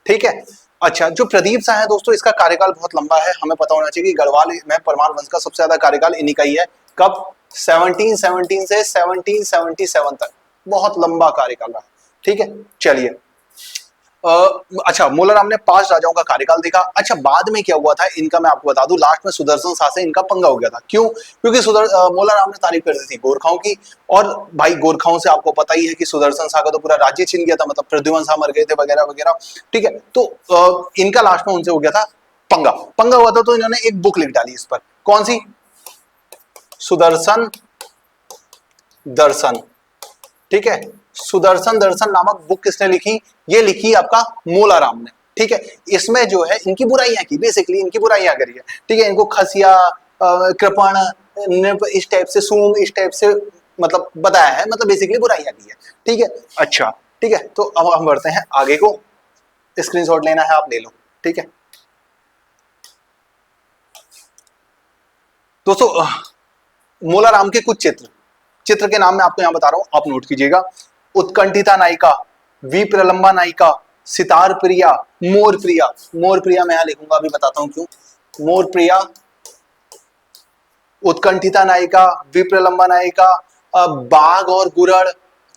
ठीक है, अच्छा, जो प्रदीप शाह है दोस्तों, इसका कार्यकाल बहुत लंबा है। हमें पता होना चाहिए कि गढ़वाल में परमार वंश का सबसे ज्यादा कार्यकाल इन्हीं का ही है। कब? 1717 से 1777 तक, बहुत लंबा कार्यकाल रहा। ठीक है, चलिए। अच्छा, मोलाराम ने 5 राजाओं का कार्यकाल देखा। अच्छा, बाद में क्या हुआ था इनका मैं आपको बता दूं, लास्ट में सुदर्शन शाह से इनका पंगा हो गया था। क्यों? क्योंकि मोलाराम ने तारीफ कर दी थी गोरखाओं की, और भाई गोरखाओं से आपको पता ही है कि सुदर्शन शाह का तो पूरा राज्य छिन गया था, मतलब प्रद्युमन शाह मर गए थे वगैरह वगैरह। ठीक है, तो इनका लास्ट में उनसे हो गया था पंगा। पंगा हुआ था तो इन्होंने एक बुक लिख डाली इस पर। कौन सी? सुदर्शन दर्शन। ठीक है, सुदर्शन दर्शन नामक बुक किसने लिखी? ये लिखी आपका मोलाराम ने। ठीक है, इसमें जो है इनकी बुराइयां की, बेसिकली इनकी बुराइयां करी है। ठीक है, इनको खसिया, कृपण, इस टाइप से, सूम, इस टाइप से मतलब बताया है, मतलब बेसिकली बुराइयां की है। ठीक है, अच्छा, ठीक है, तो अब हम बढ़ते हैं आगे को। स्क्रीनशॉट लेना है आप ले लो। ठीक है दोस्तों, मोलाराम के कुछ चित्र, चित्र के नाम मैं आपको यहां बता रहा हूं, आप नोट कीजिएगा। उत्कंठिता नायिका, विप्रलंबा नायिका, सितार प्रिया, मोर प्रिया। मोर प्रिया मैं यहां लिखूंगा, अभी बताता हूं क्यों। मोर प्रिया, उत्कंठिता नायिका, विप्रलंबा नायिका, बाघ और गुरड़,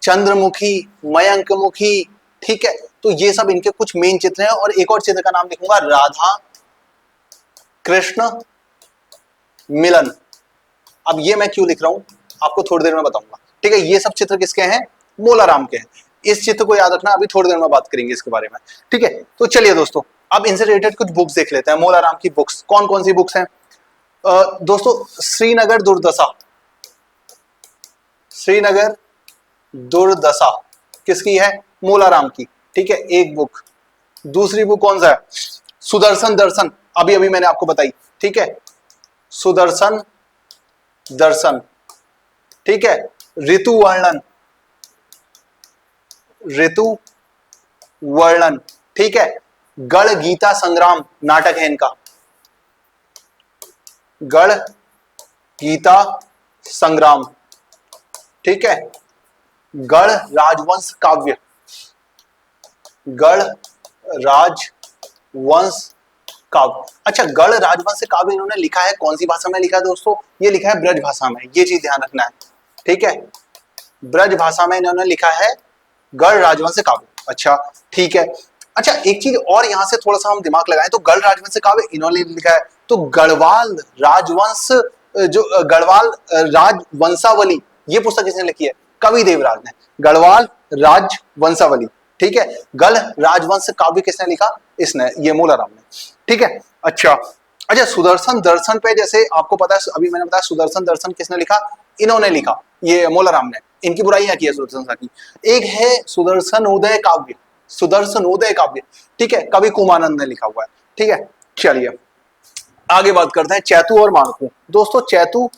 चंद्रमुखी, मयंक मुखी। ठीक है, तो ये सब इनके कुछ मेन चित्र हैं। और एक और चित्र का नाम लिखूंगा, राधा कृष्ण मिलन। अब ये मैं क्यों लिख रहा हूं आपको थोड़ी देर में बताऊंगा। ठीक है, ये सब चित्र किसके हैं? मोलाराम के हैं। इस चित्र को याद रखना, अभी थोड़ी देर में बात करेंगे इसके बारे में। ठीक है, तो चलिए दोस्तों, अब इनसे रिलेटेड कुछ बुक्स देख लेते हैं। मोलाराम की बुक्स कौन कौन सी बुक्स हैं? दोस्तों, श्रीनगर दुर्दशा, श्रीनगर दुर्दशा किसकी है? मोलाराम की। ठीक है, एक बुक। दूसरी बुक कौन सा है? सुदर्शन दर्शन, अभी अभी मैंने आपको बताई। ठीक है, सुदर्शन दर्शन। ठीक है, ऋतु वर्णन, ऋतु वर्णन। ठीक है, गढ़ गीता संग्राम नाटक है इनका, गढ़ गीता संग्राम। ठीक है, गढ़ राजवंश काव्य, गढ़ राजवंश काव्य। अच्छा, गढ़ राजवंश काव्य इन्होंने लिखा है कौन सी भाषा में लिखा है दोस्तों? ये लिखा है ब्रज भाषा में, ये चीज ध्यान रखना है। ठीक है, ब्रज भाषा में इन्होंने लिखा है गढ़ राजवंश काव्य, अच्छा ठीक है। अच्छा एक चीज और यहां से थोड़ा सा हम दिमाग लगाएं तो गढ़ राजवंश काव्य इन्होंने लिखा है, तो गढ़वाल राजवंश जो गढ़वाल राजवंशावली ये पुस्तक किसने लिखी है? कवि देवराज ने। गढ़वाल राजवंशावली, ठीक है। गढ़ राजवंश काव्य किसने लिखा? इसने, ये मूलाराम ने, ठीक है। अच्छा अच्छा सुदर्शन दर्शन पे जैसे आपको पता है, अभी मैंने बताया सुदर्शन दर्शन किसने लिखा? इन्होंने लिखा, ये मूलाराम ने। इनकी बुराइयां की है सुदर्शन की। एक है सुदर्शन उदय काव्य, सुदर्शन उदय काव्य, ठीक है, कवि कुमानंद ने लिखा हुआ है, ठीक है। चलिए आगे बात करते हैं चैतू और माणकू। दोस्तों चैतू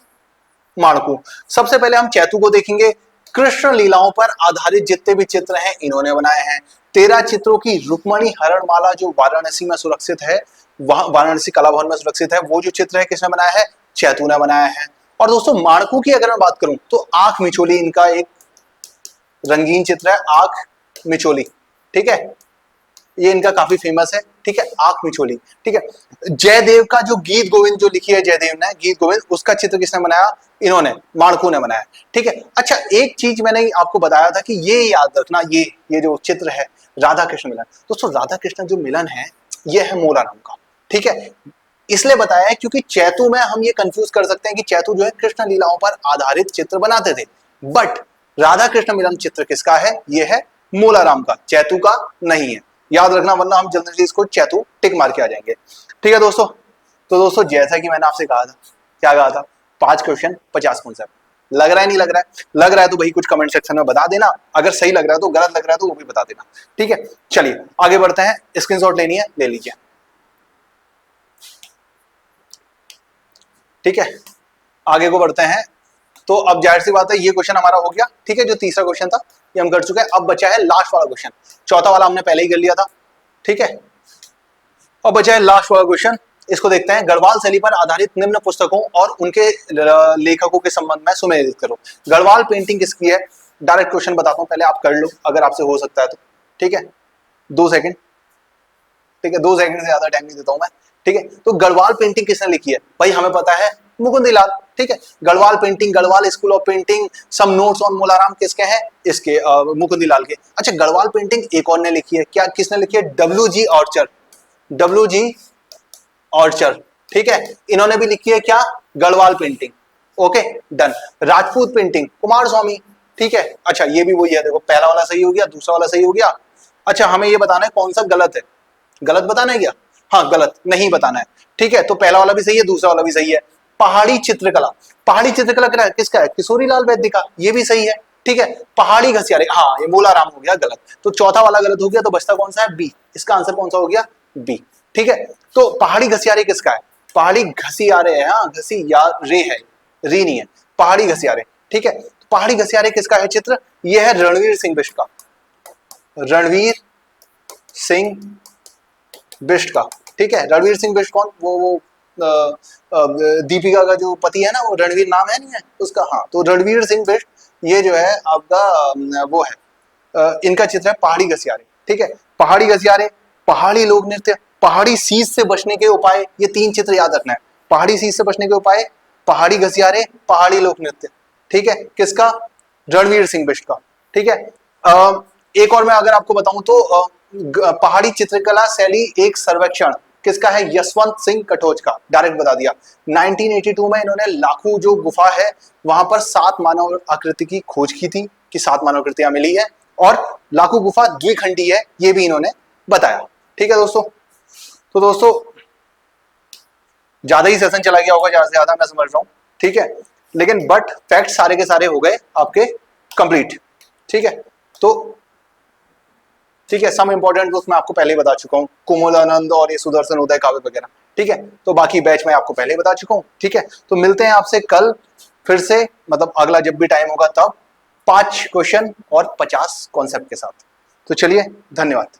माणकू, सबसे पहले हम चैतू को देखेंगे। कृष्ण लीलाओं पर आधारित जितने भी चित्र हैं इन्होंने बनाए हैं। 13 चित्रों की रुक्मणी हरणमाला जो वाराणसी में सुरक्षित है, वहां वाराणसी कला भवन में सुरक्षित है, वो जो चित्र है किसने बनाया है? चैतू ने बनाया है। और दोस्तों माणकू की अगर मैं बात करूं तो आंख मिचोली इनका एक रंगीन चित्र है, आंख मिचोली, ठीक है, ये इनका काफी फेमस है, ठीक है, आंख मिचोली, ठीक है। जयदेव का जो गीत गोविंद जो लिखी है जयदेव ने, गीत गोविंद, उसका चित्र किसने बनाया? इन्होंने, माणकू ने बनाया, ठीक है। अच्छा एक चीज मैंने आपको बताया था कि ये याद रखना, ये जो चित्र है राधा कृष्ण मिलन, दोस्तों राधा कृष्ण जो मिलन है ये है मूलाराम का, ठीक है। इसलिए बताया है क्योंकि चैतू में हम ये कंफ्यूज कर सकते हैं कि चैतू जो है कृष्ण लीलाओं पर आधारित चित्र बनाते थे, बट राधा कृष्ण मिलन चित्र किसका है? ये है मूलाराम का, चैतू का नहीं है, याद रखना, वरना हम जल्दी इसको चैतू टिक मार के आ जाएंगे, ठीक है दोस्तों। तो दोस्तों जैसा कि मैंने आपसे कहा था, क्या कहा था? 5 क्वेश्चन 50 कॉन्सेप्ट। लग रहा है नहीं लग रहा है? लग रहा है तो भाई कुछ कमेंट सेक्शन में बता देना, अगर सही लग रहा है तो, गलत लग रहा है तो वो भी बता देना, ठीक है। चलिए आगे बढ़ते हैं, स्क्रीनशॉट लेनी है ले लीजिए, ठीक है। आगे को बढ़ते हैं, तो अब जाहिर सी बात है ये क्वेश्चन हमारा हो गया, ठीक है। जो तीसरा क्वेश्चन था ये हम कर चुके हैं, अब बचा है लास्ट वाला क्वेश्चन। चौथा वाला हमने पहले ही कर लिया था, ठीक है। अब बचा है लास्ट वाला क्वेश्चन, इसको देखते हैं। गढ़वाल शैली पर आधारित निम्न पुस्तकों और उनके लेखकों के संबंध में सुमेलित करो। गढ़वाल पेंटिंग किसकी है? डायरेक्ट क्वेश्चन बताता हूं, पहले आप कर लो अगर आपसे हो सकता है तो, ठीक है। 2 सेकंड, ठीक है, 2 सेकंड से ज्यादा टाइम नहीं देता हूं मैं, ठीक है। तो गढ़वाल पेंटिंग किसने लिखी है? भाई हमें पता है मुकुंदीलाल, ठीक है। Garhwal painting, Garhwal school of painting, some notes on Mularam किसके हैं? इसके मुकुंदीलाल के। अच्छा गढ़वाल पेंटिंग एक और ने लिखी है, क्या किसने लिखी है? डब्ल्यू.जी. ऑर्चर, डब्ल्यू.जी. ऑर्चर, ठीक है, इन्होंने भी लिखी है क्या? Garhwal painting, okay done. Rajput painting Coomaraswamy, ठीक है। अच्छा ये भी वही है, देखो पहला वाला सही हो गया, दूसरा वाला सही हो गया। अच्छा हमें ये बताना है कौन सा गलत है, गलत बताना है क्या? हाँ गलत नहीं बताना है, ठीक है। तो पहला वाला भी सही है, दूसरा वाला भी सही है। पहाड़ी चित्रकला, पहाड़ी चित्रकला किसका है? किशोरी लाल वैद्य का, ये भी सही है, ठीक है। पहाड़ी घसियारे, हाँ ये मूलाराम हो गया गलत, तो चौथा वाला गलत हो गया, तो बचता कौन सा है? बी, इसका आंसर कौन सा हो गया? बी, ठीक है। तो पहाड़ी घसियारे किसका है? पहाड़ी घसियारे है, हाँ घसियारे है, री नहीं है, पहाड़ी घसियारे, ठीक है। पहाड़ी घसियारे किसका है चित्र? ये है रणवीर सिंह बिष्ट का, रणवीर सिंह बिष्ट का, ठीक है। रणवीर सिंह बिष्ट कौन? वो दीपिका का जो पति है ना, वो रणवीर नाम है नहीं है उसका, हाँ। तो रणवीर सिंह बिष्ट ये जो है आपका वो है, इनका चित्र है पहाड़ी घसियारे, ठीक है। पहाड़ी घसियारे, पहाड़ी लोक नृत्य, पहाड़ी शीश से बचने के उपाय, ये 3 चित्र याद रखना है। पहाड़ी शीश से बचने के उपाय, पहाड़ी घसियारे, पहाड़ी लोक नृत्य, ठीक है, किसका? रणवीर सिंह बिष्ट का, ठीक है। एक और मैं अगर आपको बताऊं तो पहाड़ी चित्रकला शैली एक सर्वेक्षण किसका है? यशवंत सिंह कटोच का, डायरेक्ट बता दिया। 1982 में इन्होंने लाखों जो गुफा है वहां पर 7 मानव आकृति की खोज की थी कि 7 मानव आकृतियां मिली है, और लाखों गुफा द्विखंडी है ये भी इन्होंने बताया, ठीक है दोस्तों। तो दोस्तों ज्यादा ही सेशन चला गया होगा, ज्यादा से ज्यादा मैं समझ रहा हूं, ठीक है, लेकिन बट फैक्ट सारे के सारे हो गए आपके कंप्लीट, ठीक है। तो ठीक है, सम इंपॉर्टेंट बुक्स मैं आपको पहले ही बता चुका हूँ, कोमलानंद और ये सुदर्शन उदय काव्य वगैरह, ठीक है। तो बाकी बैच मैं आपको पहले ही बता चुका हूँ, ठीक है। तो मिलते हैं आपसे कल फिर से, मतलब अगला जब भी टाइम होगा तब, 5 क्वेश्चन और 50 कॉन्सेप्ट के साथ। तो चलिए धन्यवाद।